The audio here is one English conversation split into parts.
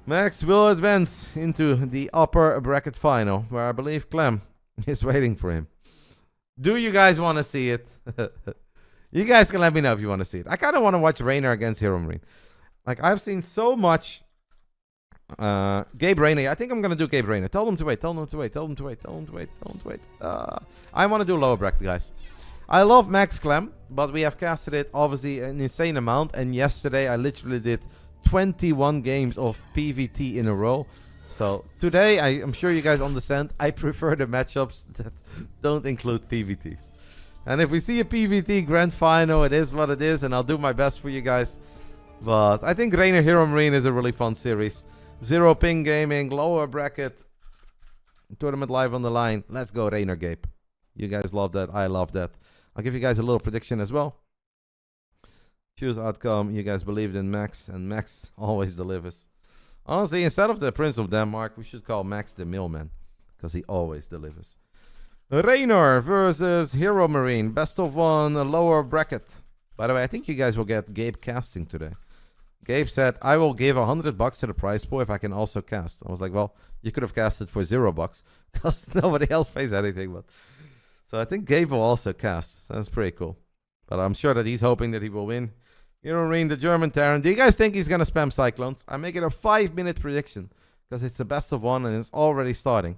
Max will advance into the upper bracket final, where I believe Clem is waiting for him. Do you guys want to see it? You guys can let me know if you want to see it. I kind of want to watch Reynor against HeRoMaRiNE. Like, I've seen so much Gabe Reynor. I think I'm going to do Gabe Reynor. Tell them to wait. Tell them to wait. Tell them to wait. Tell them to wait. Tell them to wait. I want to do lower bracket, guys. I love Max Clem, but we have casted it, obviously, an insane amount. And yesterday, I literally did 21 games of PvT in a row. So today, I'm sure you guys understand, I prefer the matchups that don't include PvTs. And if we see a PvT grand final, it is what it is, and I'll do my best for you guys. But I think Reynor HeRoMaRiNE is a really fun series. Zero ping gaming, lower bracket, tournament live on the line. Let's go, Reynor Gabe. You guys love that. I love that. I'll give you guys a little prediction as well. Choose outcome. You guys believed in Max, and Max always delivers. Honestly, instead of the Prince of Denmark, we should call Max the Mailman, because he always delivers. Reynor versus HeRoMaRiNE. Best of one, a lower bracket. By the way, I think you guys will get Gabe casting today. Gabe said, I will give $100 to the prize pool if I can also cast. I was like, well, you could have casted for $0, because nobody else pays anything. But so I think Gabe will also cast. That's pretty cool. But I'm sure that he's hoping that he will win. HeRoMaRiNE, the German Terran. Do you guys think he's going to spam Cyclones? I make it a 5-minute prediction, because it's the best of one and it's already starting.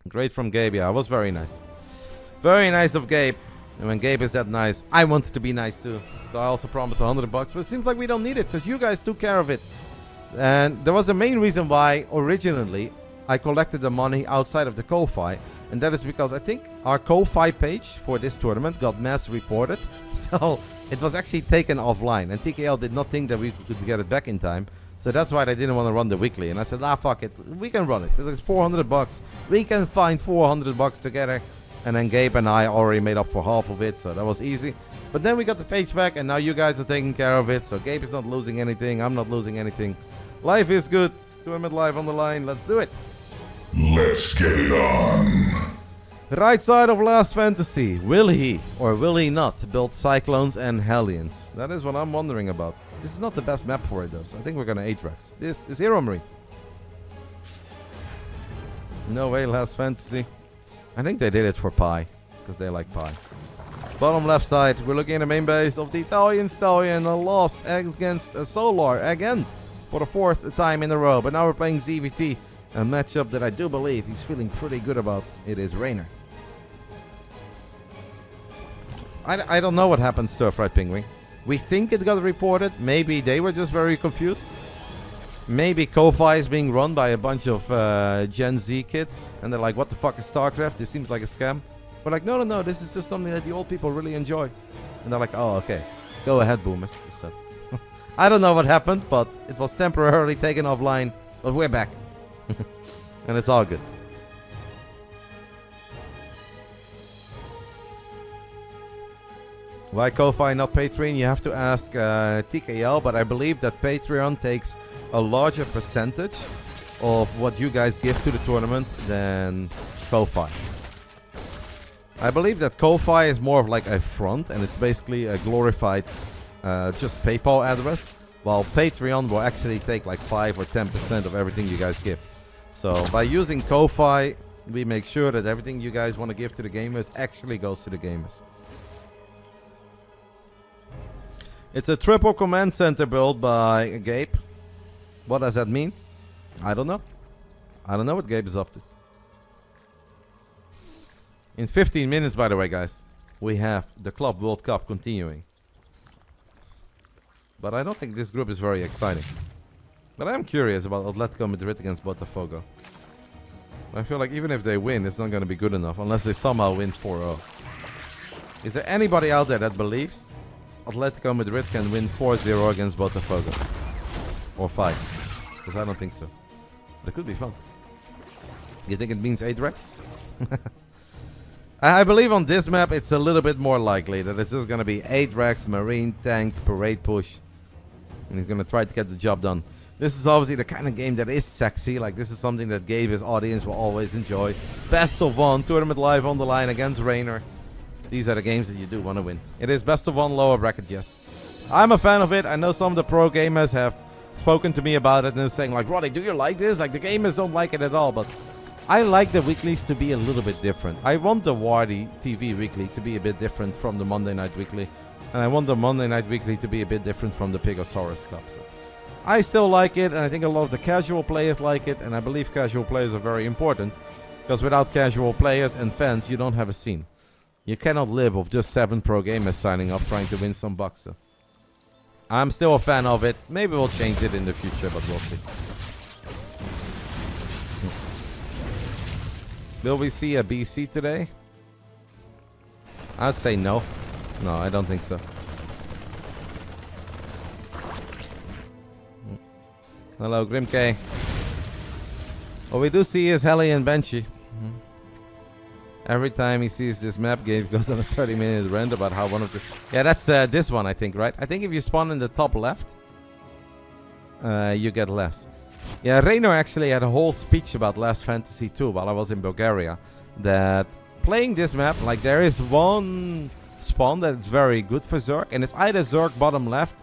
Great from Gabe. Yeah, it was very nice. Very nice of Gabe. And when Gabe is that nice, I wanted to be nice too. So I also promised $100, but it seems like we don't need it, because you guys took care of it. And there was a main reason why originally I collected the money outside of the Ko-Fi. And that is because I think our Ko-Fi page for this tournament got mass reported. So it was actually taken offline. And TKL did not think that we could get it back in time. So that's why they didn't want to run the weekly. And I said, fuck it. We can run it. It's $400. We can find $400 together. And then Gabe and I already made up for half of it. So that was easy. But then we got the page back. And now you guys are taking care of it. So Gabe is not losing anything. I'm not losing anything. Life is good. Tournament live on the line. Let's do it. Let's get it on. Right side of Last Fantasy. Will he or will he not build Cyclones and Hellions? That is what I'm wondering about. This is not the best map for it though, so I think we're gonna Atrax. This is HeRoMaRiNE. No way, Last Fantasy. I think they did it for Pi, because they like Pi. Bottom left side, we're looking at the main base of the Italian Stallion. Lost against Solar again for the 4th time in a row. But now we're playing ZVT. A matchup that I do believe he's feeling pretty good about. It is Reynor. I don't know what happens to a Fried Penguin. We think it got reported. Maybe they were just very confused. Maybe Ko-Fi is being run by a bunch of Gen Z kids. And they're like, what the fuck is Starcraft? This seems like a scam. We're like, no, no, no. This is just something that the old people really enjoy. And they're like, oh, okay. Go ahead, boomers. So, I don't know what happened, but it was temporarily taken offline. But we're back. And it's all good. Why Ko-Fi, not Patreon? You have to ask TKL, but I believe that Patreon takes a larger percentage of what you guys give to the tournament than Ko-Fi. I believe that Ko-Fi is more of like a front, and it's basically a glorified just PayPal address, while Patreon will actually take like 5 or 10% of everything you guys give. So by using Ko-Fi, we make sure that everything you guys want to give to the gamers actually goes to the gamers. It's a triple command center build by Gabe. What does that mean? I don't know. I don't know what Gabe is up to. In 15 minutes, by the way, guys, we have the Club World Cup continuing. But I don't think this group is very exciting. But I'm curious about Atletico Madrid against Botafogo. I feel like even if they win, it's not going to be good enough unless they somehow win 4-0. Is there anybody out there that believes Atletico Madrid can win 4-0 against Botafogo? Or 5? Because I don't think so. But it could be fun. You think it means Atrax? I believe on this map it's a little bit more likely that this is going to be Atrax, Marine, Tank, Parade Push. And he's going to try to get the job done. This is obviously the kind of game that is sexy. Like, this is something that Gabe's audience will always enjoy. Best of one, tournament live on the line against Reynor. These are the games that you do want to win. It is best of one, lower bracket, yes. I'm a fan of it. I know some of the pro gamers have spoken to me about it and saying like, Roddy, do you like this? Like the gamers don't like it at all, but I like the weeklies to be a little bit different. I want the Wardy TV weekly to be a bit different from the Monday Night Weekly. And I want the Monday Night Weekly to be a bit different from the Pigosaurus Cup. So I still like it, and I think a lot of the casual players like it, and I believe casual players are very important. Because without casual players and fans, you don't have a scene. You cannot live off just 7 pro gamers signing up trying to win some bucks. So I'm still a fan of it. Maybe we'll change it in the future, but we'll see. Will we see a BC today? I'd say no. No, I don't think so. Hello, Grimk. What we do see is Heli and Benchy. Every time he sees this map, Gabe goes on a 30-minute rant about how one of the... Yeah, that's this one, I think, right? I think if you spawn in the top left, you get less. Yeah, Reynor actually had a whole speech about Last Fantasy 2 while I was in Bulgaria. That playing this map, like there is one spawn that is very good for Zerg, and it's either Zerg bottom left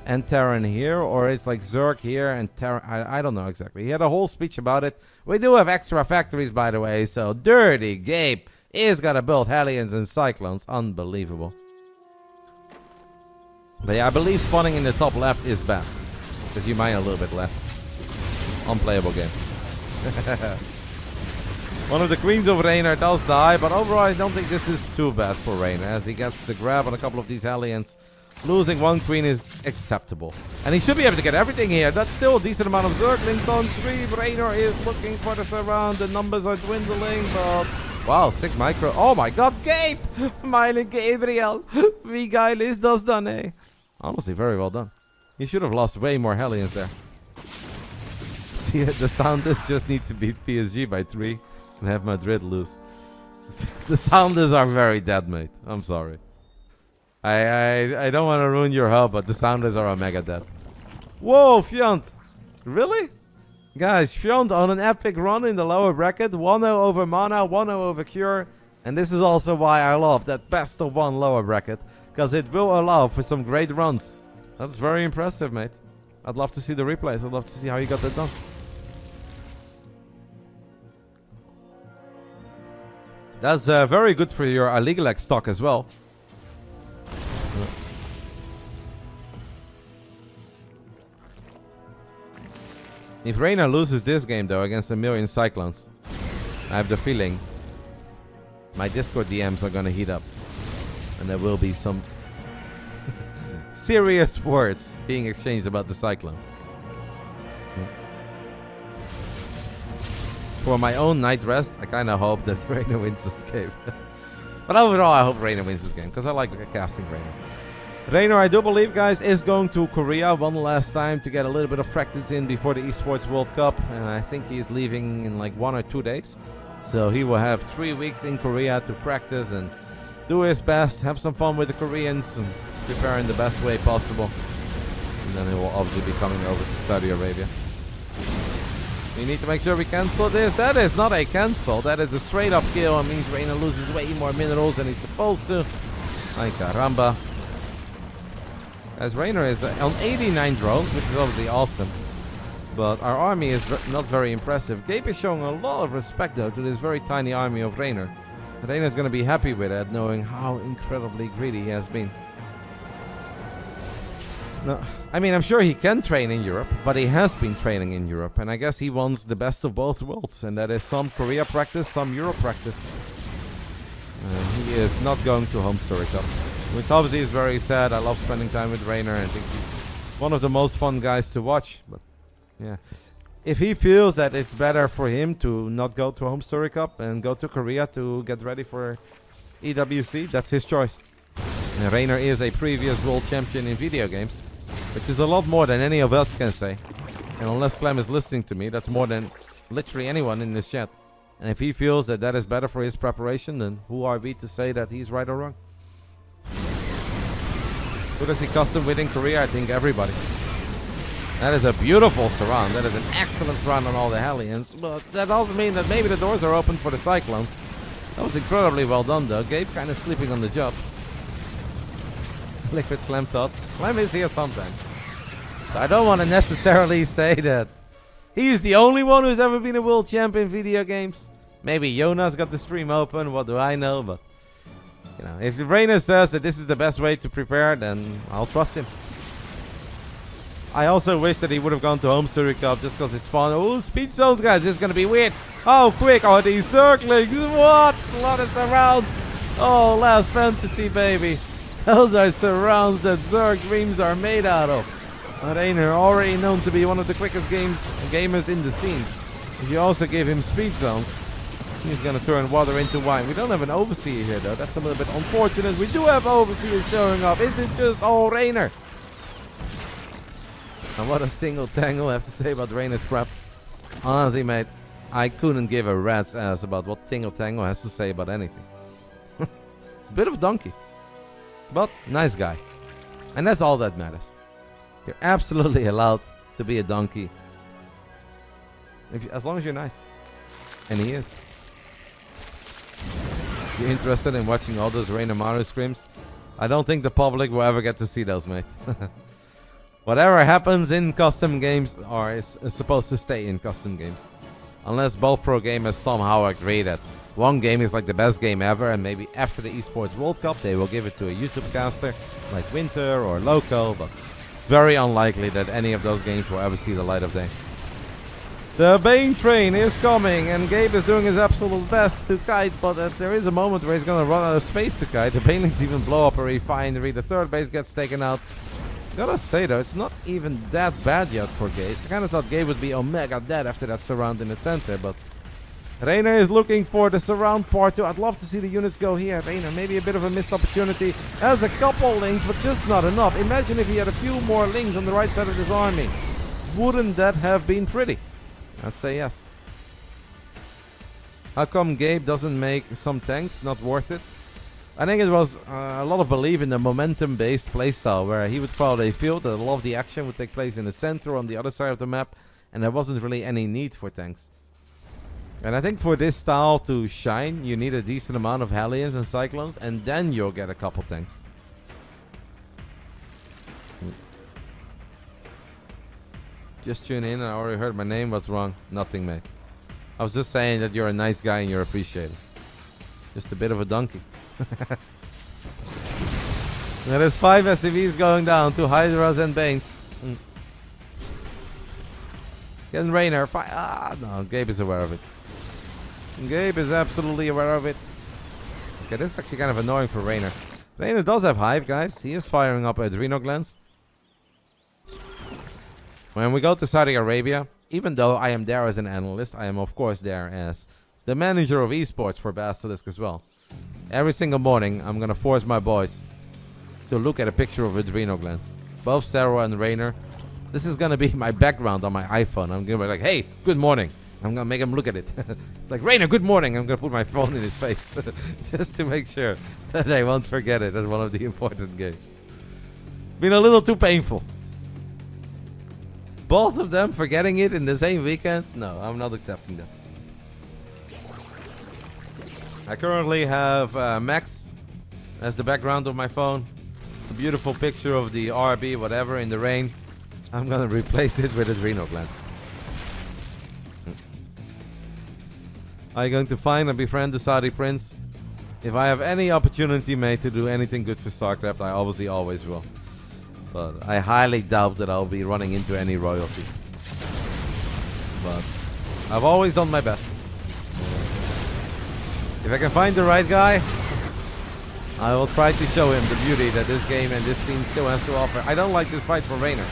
and Terran here, or it's like Zerg here and Terran... I don't know exactly. He had a whole speech about it. We do have extra factories, by the way, so Dirty Gabe is gonna build Hellions and Cyclones. Unbelievable. But yeah, I believe spawning in the top left is bad, because you mine a little bit less. Unplayable game. One of the queens of Reynor does die, but overall I don't think this is too bad for Reynor, as he gets the grab on a couple of these Hellions. Losing one queen is acceptable. And he should be able to get everything here. That's still a decent amount of Zerglings on 3. Reynor is looking for the surround. The numbers are dwindling, but... Wow, 6 micro. Oh my god, Gabe! Meine Gabriel! Wie geil ist das dann, eh? Honestly, very well done. He should have lost way more Hellions there. See, the Sounders just need to beat PSG by 3 and have Madrid lose. The Sounders are very dead, mate. I'm sorry. I don't want to ruin your hub, but the Sounders are a mega dead. Whoa, Fiont! Really? Guys, Fiont on an epic run in the lower bracket. 1-0 over Mana, 1-0 over Cure. And this is also why I love that best of 1 lower bracket. Because it will allow for some great runs. That's very impressive, mate. I'd love to see the replays. I'd love to see how you got that done. That's very good for your Illegal stock as well. If Reynor loses this game, though, against a million Cyclones, I have the feeling my Discord DMs are gonna heat up. And there will be some serious words being exchanged about the Cyclone. For my own night rest, I kind of hope that Reynor wins this game. But overall, I hope Reynor wins this game, because I like casting Reynor. Reynor, I do believe, guys, is going to Korea one last time to get a little bit of practice in before the Esports World Cup. And I think he's leaving in like 1 or 2 days. So he will have 3 weeks in Korea to practice and do his best, have some fun with the Koreans, and prepare in the best way possible. And then he will obviously be coming over to Saudi Arabia. We need to make sure we cancel this. That is not a cancel. That is a straight up kill. It means Reynor loses way more minerals than he's supposed to. Ay caramba. As Reynor is on 89 drones, which is obviously awesome. But our army is not very impressive. Gabe is showing a lot of respect, though, to this very tiny army of Reynor. Reynor is going to be happy with it, knowing how incredibly greedy he has been. No, I mean, I'm sure he can train in Europe, but he has been training in Europe. And I guess he wants the best of both worlds. And that is some Korea practice, some Europe practice. He is not going to Home Story Cup. Which obviously is very sad. I love spending time with Reynor. I think he's one of the most fun guys to watch. But yeah, if he feels that it's better for him to not go to Home Story Cup and go to Korea to get ready for EWC, that's his choice. And Reynor is a previous world champion in video games, which is a lot more than any of us can say. And unless Clem is listening to me, that's more than literally anyone in this chat. And if he feels that that is better for his preparation, then who are we to say that he's right or wrong? Who does he custom with in Korea? I think everybody. That is a beautiful surround. That is an excellent run on all the Hellions. But that does mean that maybe the doors are open for the Cyclones. That was incredibly well done, though. Gabe kind of sleeping on the job. Liquid Clem thoughts. Clem is here sometimes. So I don't want to necessarily say that he's the only one who's ever been a world champion in video games. Maybe Jonas got the stream open, what do I know? But, you know, if Reynor says that this is the best way to prepare, then I'll trust him. I also wish that he would have gone to Home Story Cup just because it's fun. Oh, speed zones, guys, this is going to be weird. How quick are these circlings? What? A lot of surround. Oh, Last Fantasy, baby. Those are surrounds that Zerg dreams are made out of. Reynor, already known to be one of the quickest gamers in the scene. If you also give him speed zones, he's going to turn water into wine. We don't have an overseer here, though. That's a little bit unfortunate. We do have overseers showing up. Is it just all Reynor? And what does Tingle Tangle have to say about Reynor's prep? Honestly, mate, I couldn't give a rat's ass about what Tingle Tangle has to say about anything. It's a bit of a donkey. But, nice guy. And that's all that matters. You're absolutely allowed to be a donkey. As long as you're nice. And he is. If you're interested in watching all those Reynor Maru scrims, I don't think the public will ever get to see those, mate. Whatever happens in custom games is supposed to stay in custom games. Unless both pro gamers somehow agree that one game is like the best game ever, and maybe after the Esports World Cup they will give it to a YouTube caster like Winter or Loco, but very unlikely that any of those games will ever see the light of day. The Bane train is coming, and Gabe is doing his absolute best to kite, but there is a moment where he's going to run out of space to kite. The Banelings even blow up a refinery. The third base gets taken out. Gotta say though, it's not even that bad yet for Gabe. I kind of thought Gabe would be omega dead after that surround in the center, but Reynor is looking for the surround part 2. I'd love to see the units go here. Reynor, maybe a bit of a missed opportunity. Has a couple links, but just not enough. Imagine if he had a few more links on the right side of his army. Wouldn't that have been pretty? I'd say yes. How come Gabe doesn't make some tanks? Not worth it. I think it was a lot of belief in the momentum-based playstyle, where he would follow a field that a lot of the action would take place in the center on the other side of the map, and there wasn't really any need for tanks. And I think for this style to shine, you need a decent amount of Hellions and Cyclones, and then you'll get a couple tanks. Just tune in, I already heard my name. What's wrong? Nothing, mate. I was just saying that you're a nice guy and you're appreciated. Just a bit of a donkey. There is 5 SCVs going down, 2 Hydras and Banes. Getting Reynor. No, Gabe is aware of it. Gabe is absolutely aware of it. Okay, this is actually kind of annoying for Reynor. Reynor does have Hive, guys. He is firing up Adrenal Glands. When we go to Saudi Arabia, even though I am there as an analyst, I am of course there as the manager of esports for BASILISK as well. Every single morning, I'm going to force my boys to look at a picture of Adrenal Glands. Both Serral and Reynor. This is going to be my background on my iPhone. I'm going to be like, hey, good morning. I'm going to make him look at it. It's like, Reynor, good morning. I'm going to put my phone in his face. Just to make sure that I won't forget it at one of the important games. Been a little too painful. Both of them forgetting it in the same weekend? No, I'm not accepting that. I currently have Max as the background of my phone. A beautiful picture of the RB, whatever, in the rain. I'm gonna replace it with Adrenal Glands. Are you going to find and befriend the Saudi prince? If I have any opportunity, mate, to do anything good for Starcraft, I obviously always will. But I highly doubt that I'll be running into any royalties. But I've always done my best. If I can find the right guy, I will try to show him the beauty that this game and this scene still has to offer. I don't like this fight for Reynor.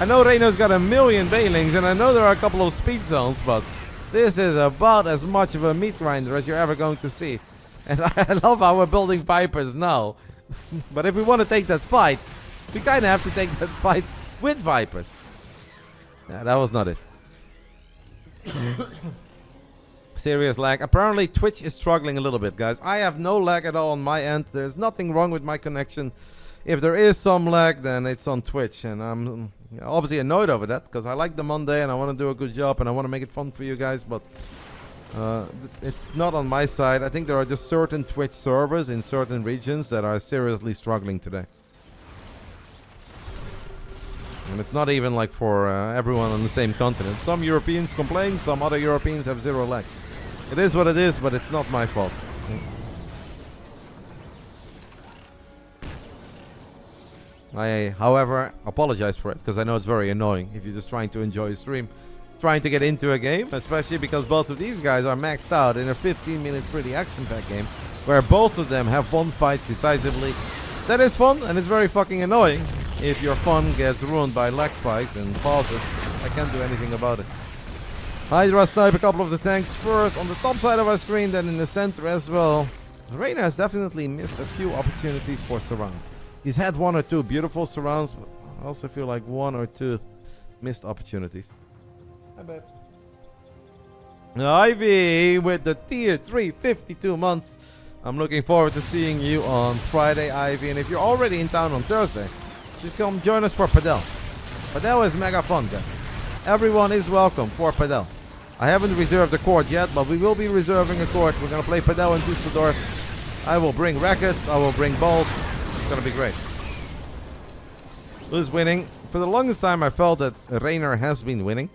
I know Reynor's got a million Banelings, and I know there are a couple of speed zones, but this is about as much of a meat grinder as you're ever going to see. And I love how we're building Vipers now. But if we want to take that fight, we kind of have to take that fight with Vipers. Yeah, that was not it. Serious lag. Apparently Twitch is struggling a little bit, guys. I have no lag at all on my end. There's nothing wrong with my connection. If there is some lag, then it's on Twitch, and I'm obviously annoyed over that because I like the Monday and I want to do a good job and I want to make it fun for you guys, but it's not on my side. I think there are just certain Twitch servers in certain regions that are seriously struggling today. And it's not even like for everyone on the same continent. Some Europeans complain, some other Europeans have 0 lag. It is what it is, but it's not my fault. I, however, apologize for it, because I know it's very annoying if you're just trying to enjoy a stream, trying to get into a game, especially because both of these guys are maxed out in a 15-minute pretty action-packed game, where both of them have won fights decisively. That is fun, and it's very fucking annoying if your fun gets ruined by lag spikes and pauses. I can't do anything about it. Hydra snipe a couple of the tanks first on the top side of our screen, then in the center as well. Reynor has definitely missed a few opportunities for surrounds. He's had 1 or 2 beautiful surrounds, but I also feel like 1 or 2 missed opportunities. I bet. Ivy with the tier 3 52 months. I'm looking forward to seeing you on Friday, Ivy. And if you're already in town on Thursday, just come join us for Padel. Padel is mega fun, guys. Everyone is welcome for Padel. I haven't reserved a court yet, but we will be reserving a court. We're going to play Padel in Düsseldorf. I will bring rackets. I will bring balls. It's going to be great. Who's winning? For the longest time, I felt that Reynor has been winning.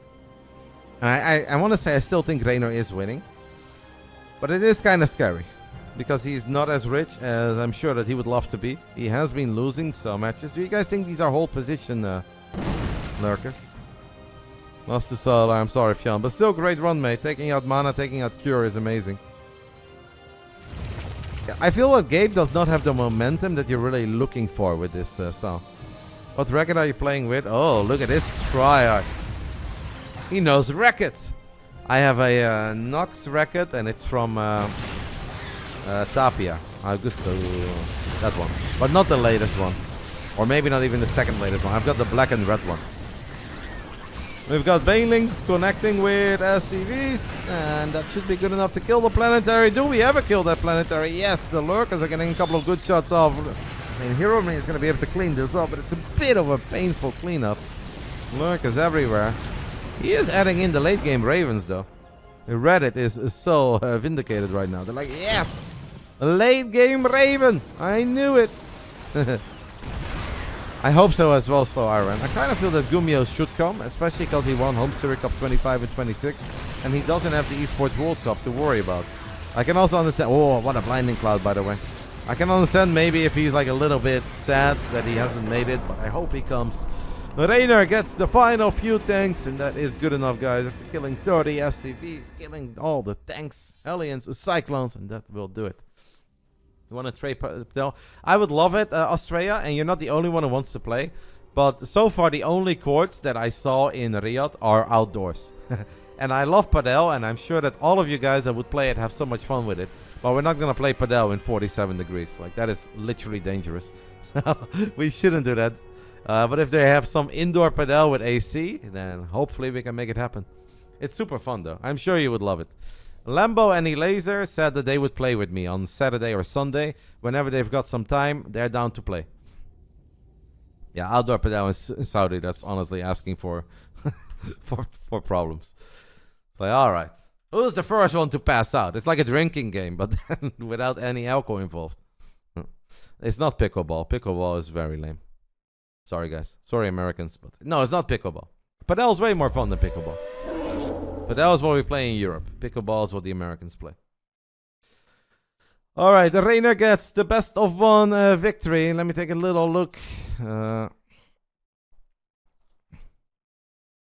And I want to say I still think Reynor is winning. But it is kind of scary. Because he's not as rich as I'm sure that he would love to be. He has been losing some matches. Do you guys think these are whole position lurkers? Lost to Serral, I'm sorry, Fionn. But still great run, mate. Taking out Mana, taking out Cure is amazing. Yeah, I feel that Gabe does not have the momentum that you're really looking for with this style. What racket are you playing with? Oh, look at this tryhard. He knows rackets. I have a Nox racket and it's from Tapia. Augusto. That one. But not the latest one. Or maybe not even the second latest one. I've got the black and red one. We've got Banelings connecting with SCVs, and that should be good enough to kill the planetary. Do we ever kill that planetary? Yes, the lurkers are getting a couple of good shots off. And HeRoMaRiNE is going to be able to clean this up, but it's a bit of a painful cleanup. Lurkers everywhere. He is adding in the late game Ravens, though. Reddit is so vindicated right now. They're like, yes! A late game Raven! I knew it! I hope so as well, Slow Iron. I kind of feel that Gumio should come, especially because he won Home Series Cup 25 and 26, and he doesn't have the Esports World Cup to worry about. I can also understand... Oh, what a blinding cloud, by the way. I can understand maybe if he's like a little bit sad that he hasn't made it, but I hope he comes. Reynor gets the final few tanks, and that is good enough, guys. After killing 30 SCVs, killing all the tanks, aliens, cyclones, and that will do it. You want to trade Padel? I would love it, Australia, and you're not the only one who wants to play. But so far, the only courts that I saw in Riyadh are outdoors. And I love Padel, and I'm sure that all of you guys that would play it have so much fun with it. But we're not going to play Padel in 47 degrees. Like, that is literally dangerous. We shouldn't do that. But if they have some indoor Padel with AC, then hopefully we can make it happen. It's super fun, though. I'm sure you would love it. Lambo and Elaser said that they would play with me on Saturday or Sunday. Whenever they've got some time, they're down to play. Yeah, outdoor Padel in Saudi, that's honestly asking for for problems. It's like, alright. Who's the first one to pass out? It's like a drinking game, but then without any alcohol involved. It's not pickleball. Pickleball is very lame. Sorry, guys. Sorry, Americans. But no, it's not pickleball. Padel's way more fun than pickleball. Padel is what we play in Europe. Pickleball is what the Americans play. Alright, the Reynor gets the best of one victory. Let me take a little look.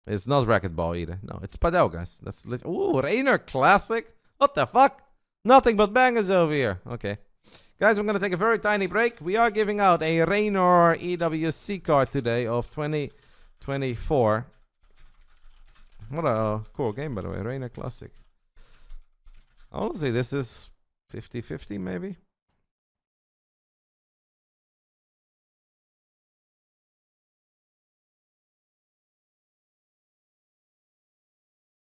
It's not racquetball either. No, it's Padel, guys. That's ooh, Reynor Classic. What the fuck? Nothing but bangers over here. Okay. Guys, I'm going to take a very tiny break. We are giving out a Reynor EWC card today of 2024. What a cool game, by the way. Reynor Classic. Honestly, this is 50-50 maybe.